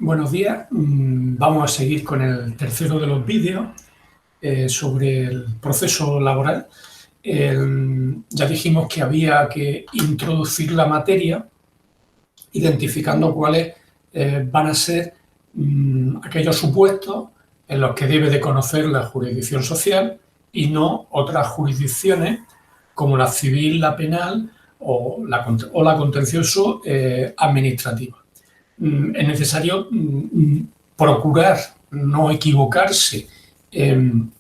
Buenos días. Vamos a seguir con el tercero de los vídeos sobre el proceso laboral. Ya dijimos que había que introducir la materia identificando cuáles van a ser aquellos supuestos en los que debe de conocer la jurisdicción social y no otras jurisdicciones como la civil, la penal o la contencioso administrativa. Es necesario procurar no equivocarse en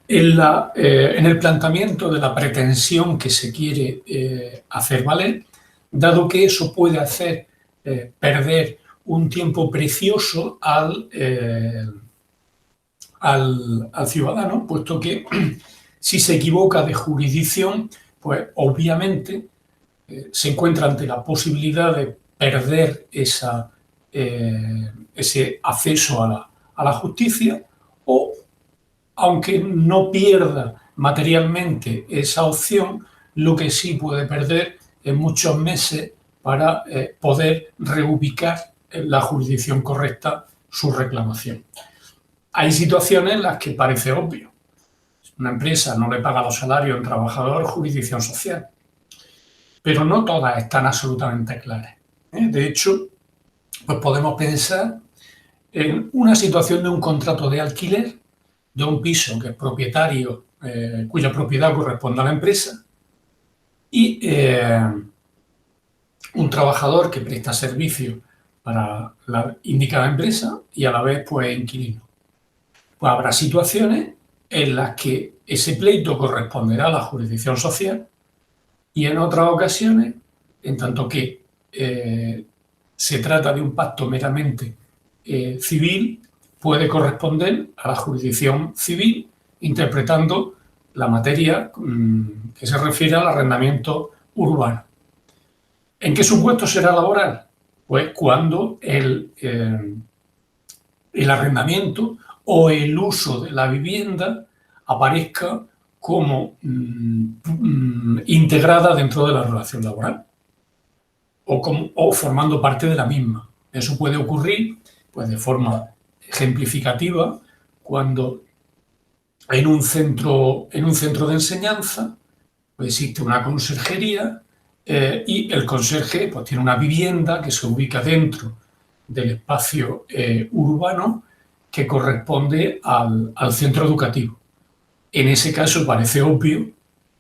el planteamiento de la pretensión que se quiere hacer valer, dado que eso puede hacer perder un tiempo precioso al ciudadano, puesto que si se equivoca de jurisdicción, pues obviamente se encuentra ante la posibilidad de perder ese acceso a la justicia, o aunque no pierda materialmente esa opción, lo que sí puede perder es muchos meses para poder reubicar en la jurisdicción correcta su reclamación. Hay situaciones en las que parece obvio. Una empresa no le paga los salarios a un trabajador, jurisdicción social. Pero no todas están absolutamente claras. De hecho, pues podemos pensar en una situación de un contrato de alquiler de un piso que es propietario, cuya propiedad corresponde a la empresa, y un trabajador que presta servicio para la indicada empresa y a la vez pues inquilino. Pues habrá situaciones en las que ese pleito corresponderá a la jurisdicción social y en otras ocasiones, en tanto que se trata de un pacto meramente civil, puede corresponder a la jurisdicción civil, interpretando la materia que se refiere al arrendamiento urbano. ¿En qué supuesto será laboral? Pues cuando el arrendamiento o el uso de la vivienda aparezca como integrada dentro de la relación laboral o formando parte de la misma. Eso puede ocurrir pues, de forma ejemplificativa cuando en un centro de enseñanza pues, existe una conserjería y el conserje pues, tiene una vivienda que se ubica dentro del espacio urbano que corresponde al centro educativo. En ese caso parece obvio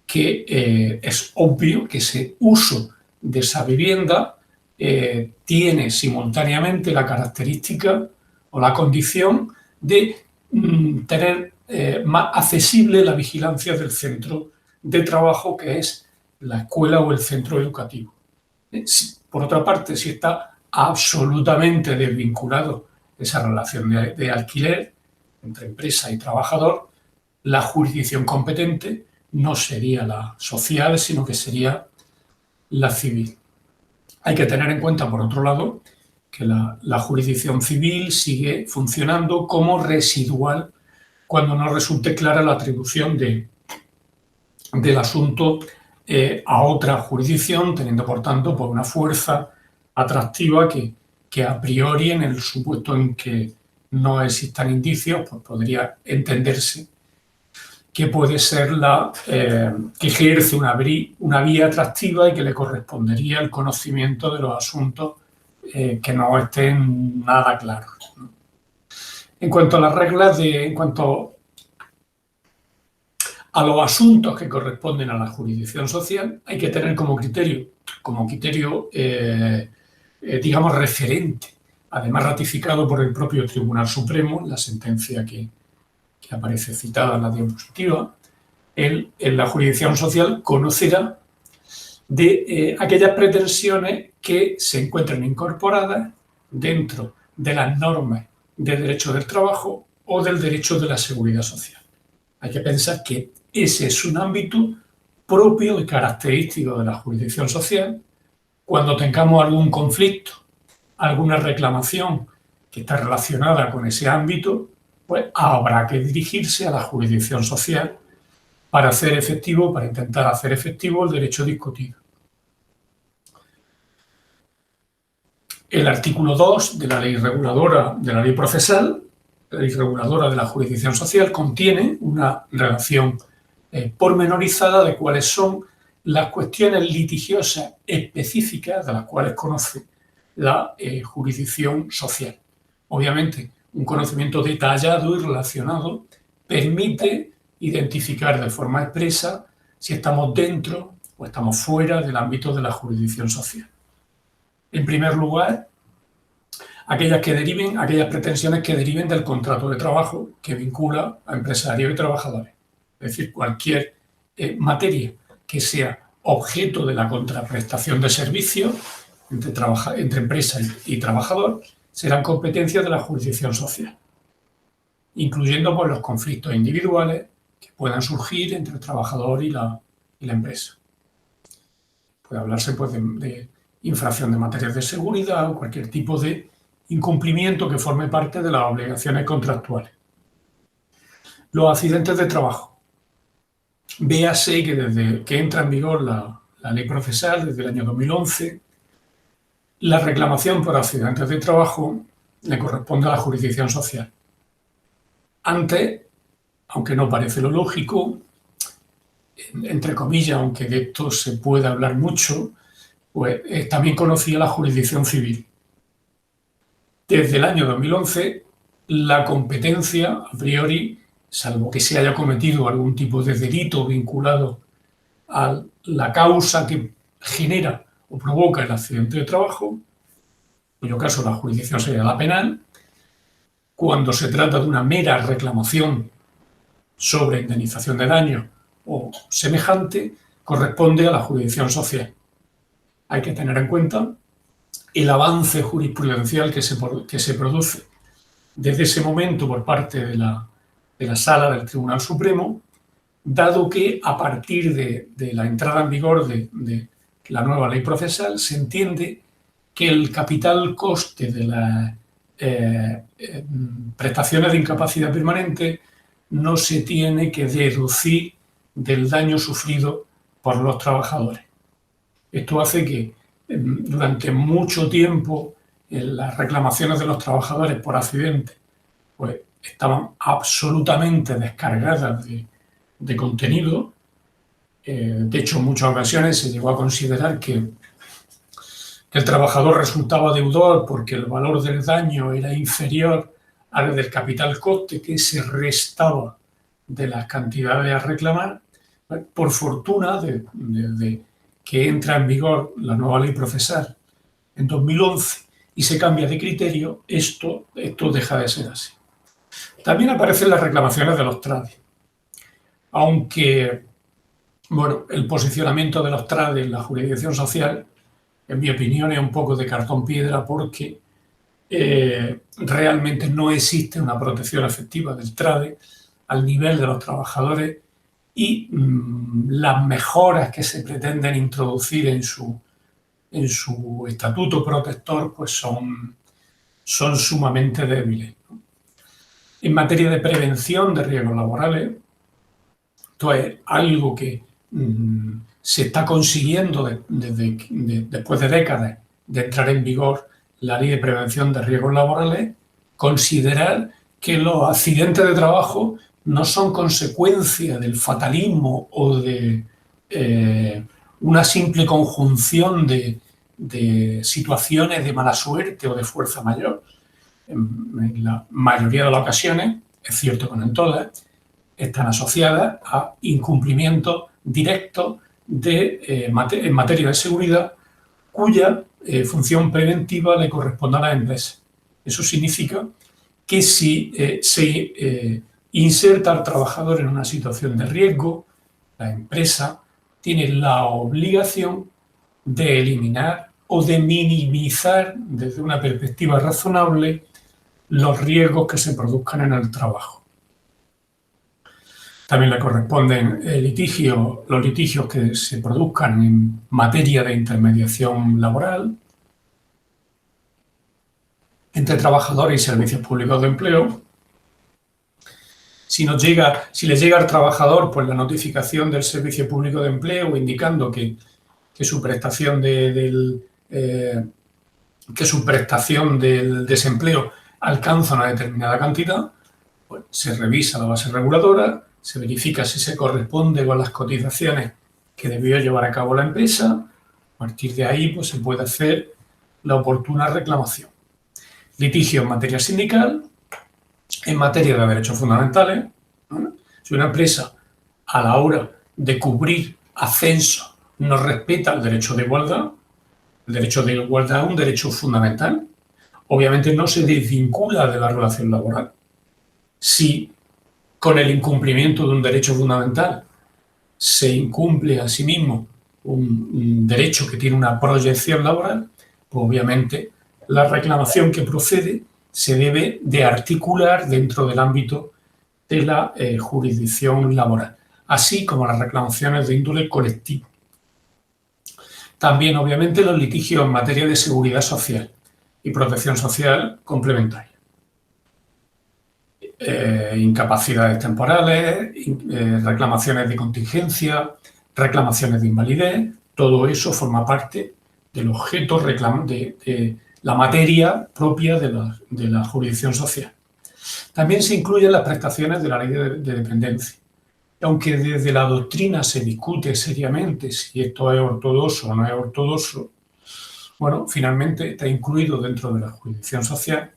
que ese uso de esa vivienda tiene simultáneamente la característica o la condición de tener más accesible la vigilancia del centro de trabajo, que es la escuela o el centro educativo. Por otra parte, si está absolutamente desvinculado esa relación de alquiler entre empresa y trabajador, la jurisdicción competente no sería la social, sino que sería la civil. Hay que tener en cuenta, por otro lado, que la jurisdicción civil sigue funcionando como residual cuando no resulte clara la atribución del asunto a otra jurisdicción, teniendo, por tanto, pues una fuerza atractiva que a priori, en el supuesto en que no existan indicios, pues podría entenderse que puede ser que ejerce una vía atractiva y que le correspondería el conocimiento de los asuntos que no estén nada claros. En cuanto a las reglas, en cuanto a los asuntos que corresponden a la jurisdicción social, hay que tener como criterio digamos, referente, además ratificado por el propio Tribunal Supremo, la sentencia que aparece citada en la diapositiva, en la jurisdicción social conocerá de aquellas pretensiones que se encuentran incorporadas dentro de las normas de derecho del trabajo o del derecho de la seguridad social. Hay que pensar que ese es un ámbito propio y característico de la jurisdicción social. Cuando tengamos algún conflicto, alguna reclamación que está relacionada con ese ámbito, pues habrá que dirigirse a la jurisdicción social para intentar hacer efectivo el derecho discutido. El artículo 2 de la ley reguladora de la ley procesal, la ley reguladora de la jurisdicción social, contiene una relación pormenorizada de cuáles son las cuestiones litigiosas específicas de las cuales conoce la jurisdicción social. Obviamente, un conocimiento detallado y relacionado permite identificar de forma expresa si estamos dentro o estamos fuera del ámbito de la jurisdicción social. En primer lugar, aquellas pretensiones que deriven del contrato de trabajo que vincula a empresarios y trabajadores. Es decir, cualquier materia que sea objeto de la contraprestación de servicios entre empresa y trabajador serán competencias de la jurisdicción social, incluyendo pues, los conflictos individuales que puedan surgir entre el trabajador y la empresa. Puede hablarse pues, de infracción de materias de seguridad o cualquier tipo de incumplimiento que forme parte de las obligaciones contractuales. Los accidentes de trabajo. Véase que desde que entra en vigor la ley procesal, desde el año 2011, la reclamación por accidentes de trabajo le corresponde a la jurisdicción social. Antes, aunque no parece lo lógico, entre comillas, aunque de esto se puede hablar mucho, pues también conocía la jurisdicción civil. Desde el año 2011, la competencia, a priori, salvo que se haya cometido algún tipo de delito vinculado a la causa que genera o provoca el accidente de trabajo, en cuyo caso la jurisdicción sería la penal, cuando se trata de una mera reclamación sobre indemnización de daño o semejante, corresponde a la jurisdicción social. Hay que tener en cuenta el avance jurisprudencial que se produce desde ese momento por parte de la Sala del Tribunal Supremo, dado que a partir de la entrada en vigor de la nueva ley procesal se entiende que el capital coste de las prestaciones de incapacidad permanente no se tiene que deducir del daño sufrido por los trabajadores. Esto hace que durante mucho tiempo las reclamaciones de los trabajadores por accidente pues, estaban absolutamente descargadas de contenido. De hecho, en muchas ocasiones se llegó a considerar que el trabajador resultaba deudor porque el valor del daño era inferior al del capital coste que se restaba de las cantidades a reclamar. Por fortuna, desde que entra en vigor la nueva ley procesal en 2011 y se cambia de criterio, esto deja de ser así. También aparecen las reclamaciones de los trades. Aunque, bueno, el posicionamiento de los trades en la jurisdicción social, en mi opinión, es un poco de cartón piedra porque realmente no existe una protección efectiva del trade al nivel de los trabajadores y las mejoras que se pretenden introducir en su estatuto protector pues son sumamente débiles. En materia de prevención de riesgos laborales, esto es algo que se está consiguiendo después de décadas de entrar en vigor la Ley de Prevención de Riesgos Laborales, considerar que los accidentes de trabajo no son consecuencia del fatalismo o de una simple conjunción de situaciones de mala suerte o de fuerza mayor. En la mayoría de las ocasiones, es cierto que no en todas, están asociadas a incumplimientos directos en materia de seguridad cuya función preventiva le corresponde a las empresas. Eso significa que si se inserta al trabajador en una situación de riesgo, la empresa tiene la obligación de eliminar o de minimizar desde una perspectiva razonable los riesgos que se produzcan en el trabajo. También le corresponden los litigios que se produzcan en materia de intermediación laboral entre trabajadores y servicios públicos de empleo. Si le llega al trabajador pues, la notificación del servicio público de empleo indicando que su prestación de que su prestación del desempleo alcanza una determinada cantidad, pues se revisa la base reguladora, se verifica si se corresponde con las cotizaciones que debió llevar a cabo la empresa. A partir de ahí, pues se puede hacer la oportuna reclamación. Litigio en materia sindical, en materia de derechos fundamentales, ¿no? Si una empresa a la hora de cubrir ascenso no respeta el derecho de igualdad, el derecho de igualdad es un derecho fundamental, obviamente no se desvincula de la relación laboral. Si con el incumplimiento de un derecho fundamental se incumple a sí mismo un derecho que tiene una proyección laboral, pues obviamente la reclamación que procede se debe de articular dentro del ámbito de la jurisdicción laboral, así como las reclamaciones de índole colectivo. También, obviamente, los litigios en materia de seguridad social y protección social complementaria. Incapacidades temporales, reclamaciones de contingencia, reclamaciones de invalidez, todo eso forma parte del objeto de la materia propia de la jurisdicción social. También se incluyen las prestaciones de la ley de dependencia. Aunque desde la doctrina se discute seriamente si esto es ortodoxo o no es ortodoxo, bueno, finalmente está incluido dentro de la jurisdicción social.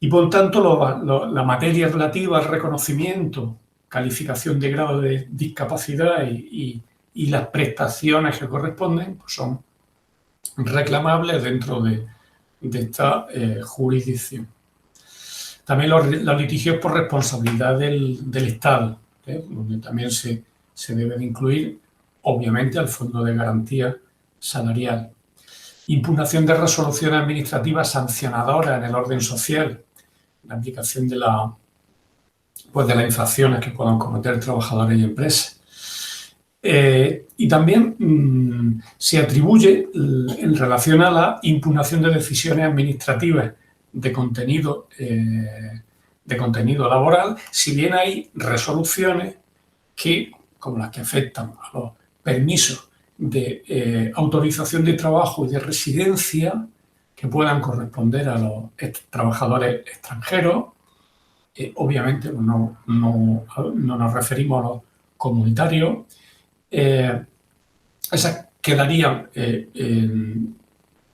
Y por tanto, la materia relativa al reconocimiento, calificación de grado de discapacidad y las prestaciones que corresponden, pues son reclamables dentro de esta jurisdicción. También los litigios por responsabilidad del Estado, donde también se debe de incluir, obviamente, al Fondo de Garantía Salarial. Impugnación de resoluciones administrativas sancionadoras en el orden social, la aplicación de las infracciones que puedan cometer trabajadores y empresas. Y también se atribuye en relación a la impugnación de decisiones administrativas de contenido laboral, si bien hay resoluciones que, como las que afectan a los permisos de autorización de trabajo y de residencia que puedan corresponder a los trabajadores extranjeros, obviamente no nos referimos a los comunitarios, esas quedarían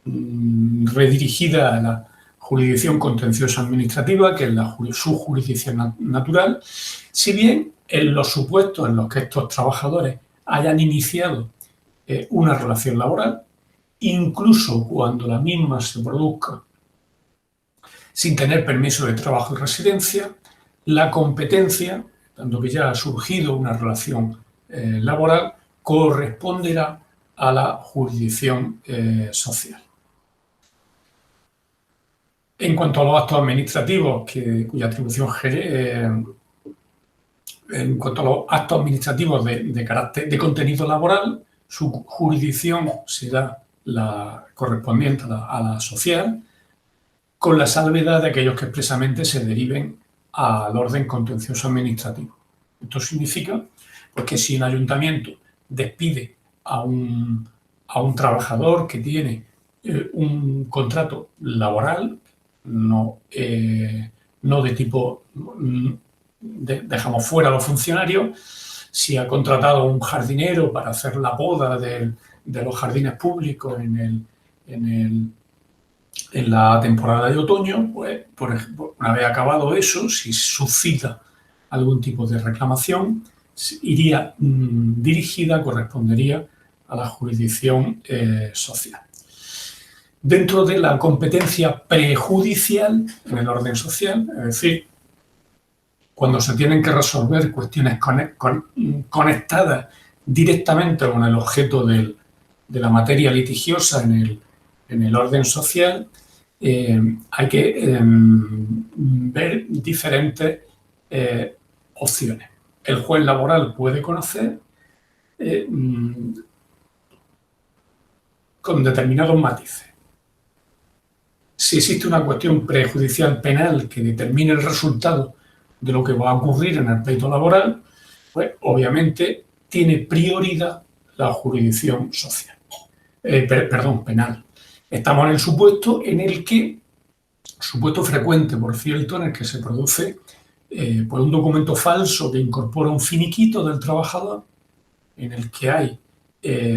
redirigidas a la jurisdicción contenciosa administrativa, que es su jurisdicción natural, si bien en los supuestos en los que estos trabajadores hayan iniciado una relación laboral, incluso cuando la misma se produzca sin tener permiso de trabajo y residencia, la competencia, dado que ya ha surgido una relación laboral, corresponderá a la jurisdicción social. En cuanto a los actos administrativos, cuya atribución en cuanto a los actos administrativos de contenido laboral, su jurisdicción será la correspondiente a la social, con la salvedad de aquellos que expresamente se deriven al orden contencioso administrativo. Esto significa pues, que si un ayuntamiento despide a un trabajador que tiene un contrato laboral, no de tipo, dejamos fuera a los funcionarios, si ha contratado a un jardinero para hacer la poda de los jardines públicos en la temporada de otoño, pues, por ejemplo, una vez acabado eso, si suscita algún tipo de reclamación, iría dirigida, correspondería a la jurisdicción social. Dentro de la competencia prejudicial en el orden social, es decir, cuando se tienen que resolver cuestiones conectadas directamente con el objeto de la materia litigiosa en el orden social, hay que ver diferentes opciones. El juez laboral puede conocer con determinados matices. Si existe una cuestión prejudicial penal que determine el resultado de lo que va a ocurrir en el pleito laboral, pues obviamente tiene prioridad la jurisdicción social, penal. Estamos en el supuesto supuesto frecuente, por cierto, en el que se produce pues un documento falso que incorpora un finiquito del trabajador, en el que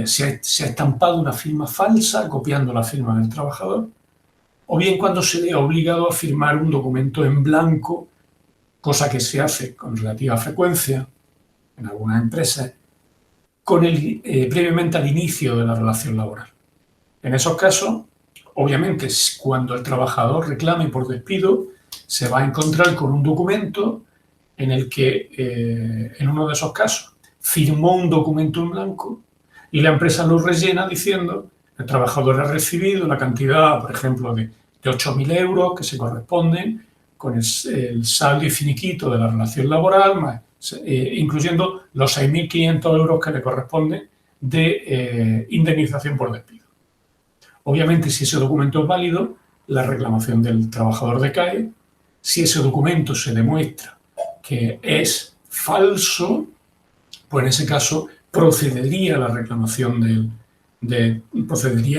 se ha estampado una firma falsa copiando la firma del trabajador, o bien cuando se le ha obligado a firmar un documento en blanco, cosa que se hace con relativa frecuencia en algunas empresas, previamente al inicio de la relación laboral. En esos casos, obviamente, cuando el trabajador reclame por despido, se va a encontrar con un documento en el que, en uno de esos casos, firmó un documento en blanco y la empresa lo rellena diciendo que el trabajador ha recibido la cantidad, por ejemplo, de 8.000 euros que se corresponden con el saldo y finiquito de la relación laboral, incluyendo los 6.500 euros que le corresponden de indemnización por despido. Obviamente, si ese documento es válido, la reclamación del trabajador decae. Si ese documento se demuestra que es falso, pues en ese caso procedería a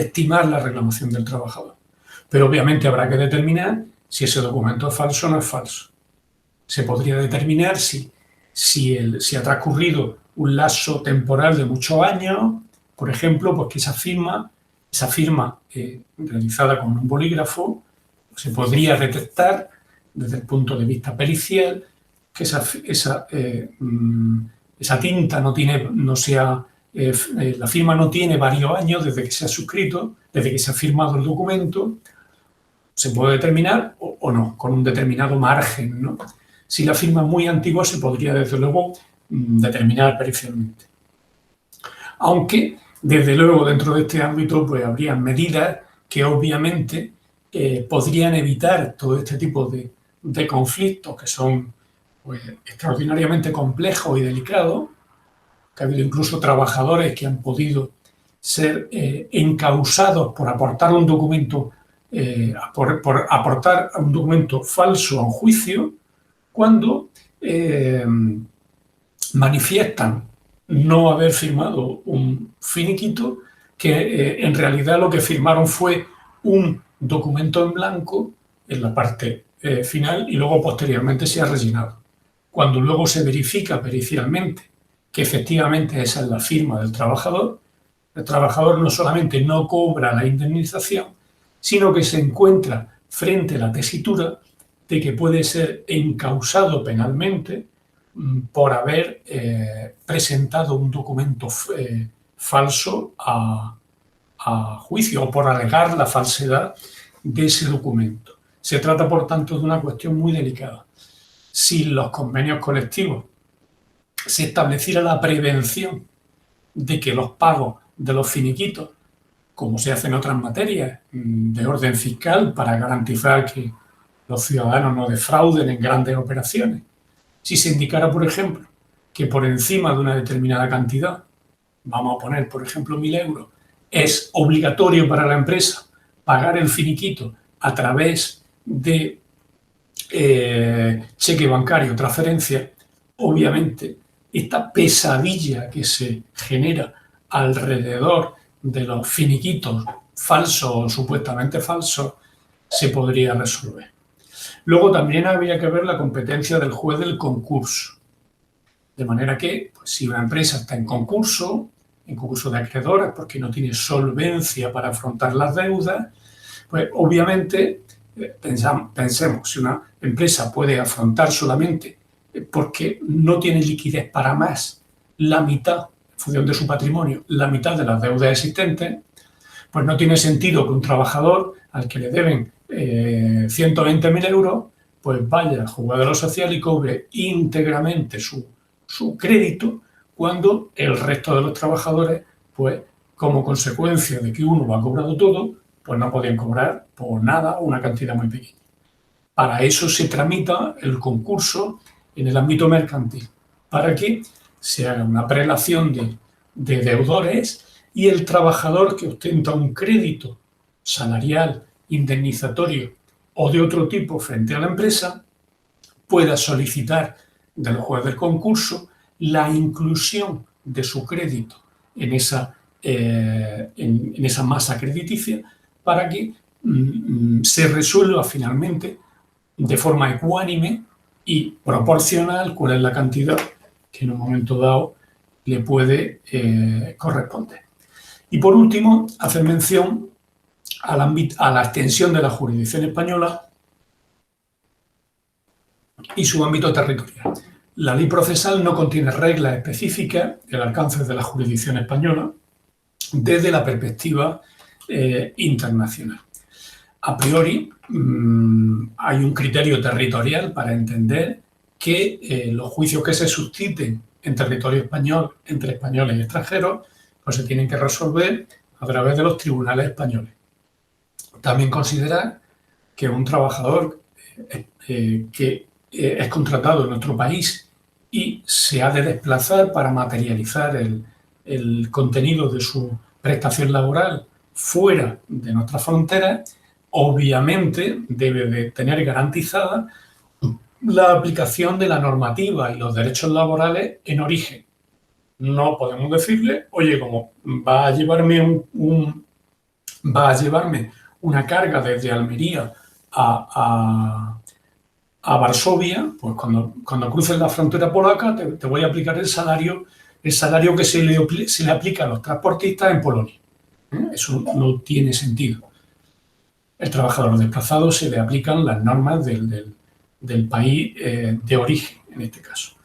estimar la reclamación del trabajador. Pero obviamente habrá que determinar si ese documento es falso o no es falso. Se podría determinar si ha transcurrido un lapso temporal de muchos años, por ejemplo, pues que esa firma realizada con un bolígrafo, se podría detectar desde el punto de vista pericial que esa tinta la firma no tiene varios años desde que se ha suscrito, desde que se ha firmado el documento. Se puede determinar o no, con un determinado margen, ¿no? Si la firma es muy antigua, se podría, desde luego, determinar pericialmente. Aunque, desde luego, dentro de este ámbito, pues habría medidas que obviamente podrían evitar todo este tipo de conflictos que son pues, extraordinariamente complejos y delicados, que ha habido incluso trabajadores que han podido ser encausados por aportar un documento falso a un juicio cuando manifiestan no haber firmado un finiquito, que en realidad lo que firmaron fue un documento en blanco en la parte final y luego posteriormente se ha rellenado. Cuando luego se verifica pericialmente que efectivamente esa es la firma del trabajador, el trabajador no solamente no cobra la indemnización, sino que se encuentra frente a la tesitura de que puede ser encausado penalmente por haber presentado un documento falso a juicio o por alegar la falsedad de ese documento. Se trata, por tanto, de una cuestión muy delicada. Si los convenios colectivos se estableciera la prevención de que los pagos de los finiquitos, como se hace en otras materias de orden fiscal para garantizar que los ciudadanos no defrauden en grandes operaciones, si se indicara, por ejemplo, que por encima de una determinada cantidad, vamos a poner, por ejemplo, 1.000 euros, es obligatorio para la empresa pagar el finiquito a través de cheque bancario o transferencia, obviamente esta pesadilla que se genera alrededor de los finiquitos falsos o supuestamente falsos se podría resolver. Luego también habría que ver la competencia del juez del concurso. De manera que, pues, si una empresa está en concurso de acreedores porque no tiene solvencia para afrontar las deudas, pues obviamente pensemos, si una empresa puede afrontar solamente porque no tiene liquidez para más la mitad, en función de su patrimonio, la mitad de las deudas existentes, pues no tiene sentido que un trabajador al que le deben 120.000 euros, pues vaya al juzgado social y cobre íntegramente su crédito, cuando el resto de los trabajadores, pues como consecuencia de que uno lo ha cobrado todo, pues no podían cobrar por nada una cantidad muy pequeña. Para eso se tramita el concurso en el ámbito mercantil, para que se haga una prelación de deudores y el trabajador que ostenta un crédito salarial, indemnizatorio o de otro tipo frente a la empresa pueda solicitar del juez del concurso la inclusión de su crédito en esa masa crediticia para que se resuelva finalmente de forma ecuánime y proporcional cuál es la cantidad que en un momento dado le puede corresponder. Y por último, hacer mención a la extensión de la jurisdicción española y su ámbito territorial. La ley procesal no contiene reglas específicas del alcance de la jurisdicción española desde la perspectiva internacional. A priori, hay un criterio territorial para entender que los juicios que se susciten en territorio español, entre españoles y extranjeros, pues se tienen que resolver a través de los tribunales españoles. También considerar que un trabajador que es contratado en nuestro país y se ha de desplazar para materializar el contenido de su prestación laboral fuera de nuestras fronteras, obviamente debe de tener garantizada la aplicación de la normativa y los derechos laborales en origen. No podemos decirle, oye, como va a llevarme una carga desde Almería a Varsovia, pues cuando cruces la frontera polaca te voy a aplicar el salario que se le aplica a los transportistas en Polonia. Eso no tiene sentido. El trabajador desplazado se le aplican las normas del país de origen, en este caso.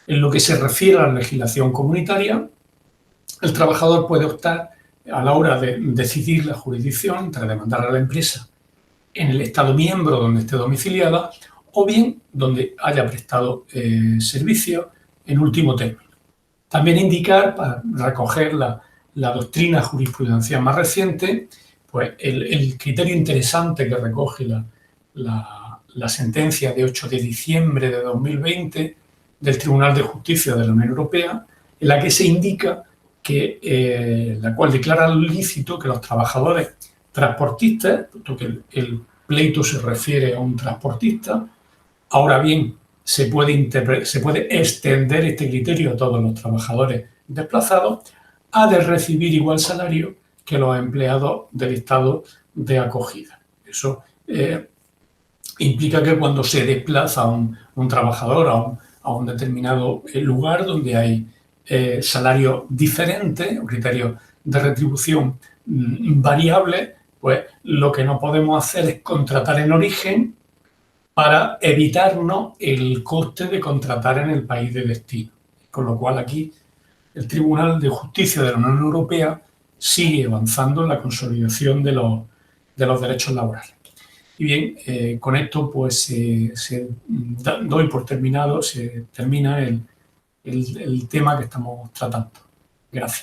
En lo que se refiere a la legislación comunitaria, el trabajador puede optar a la hora de decidir la jurisdicción entre demandar a la empresa en el Estado miembro donde esté domiciliada o bien donde haya prestado servicio en último término. También indicar, para recoger la doctrina jurisprudencial más reciente, pues el criterio interesante que recoge la sentencia de 8 de diciembre de 2020 del Tribunal de Justicia de la Unión Europea, en la que se indica que la cual declara lícito que los trabajadores transportistas, puesto que el pleito se refiere a un transportista, ahora bien, se puede extender este criterio a todos los trabajadores desplazados, ha de recibir igual salario que los empleados del estado de acogida. Eso implica que cuando se desplaza un trabajador a un determinado lugar donde hay salarios diferentes, criterios de retribución variables, pues lo que no podemos hacer es contratar en origen para evitarnos el coste de contratar en el país de destino. Con lo cual aquí el Tribunal de Justicia de la Unión Europea sigue avanzando en la consolidación de los derechos laborales. Y bien, con esto pues doy por terminado, se termina el tema que estamos tratando. Gracias.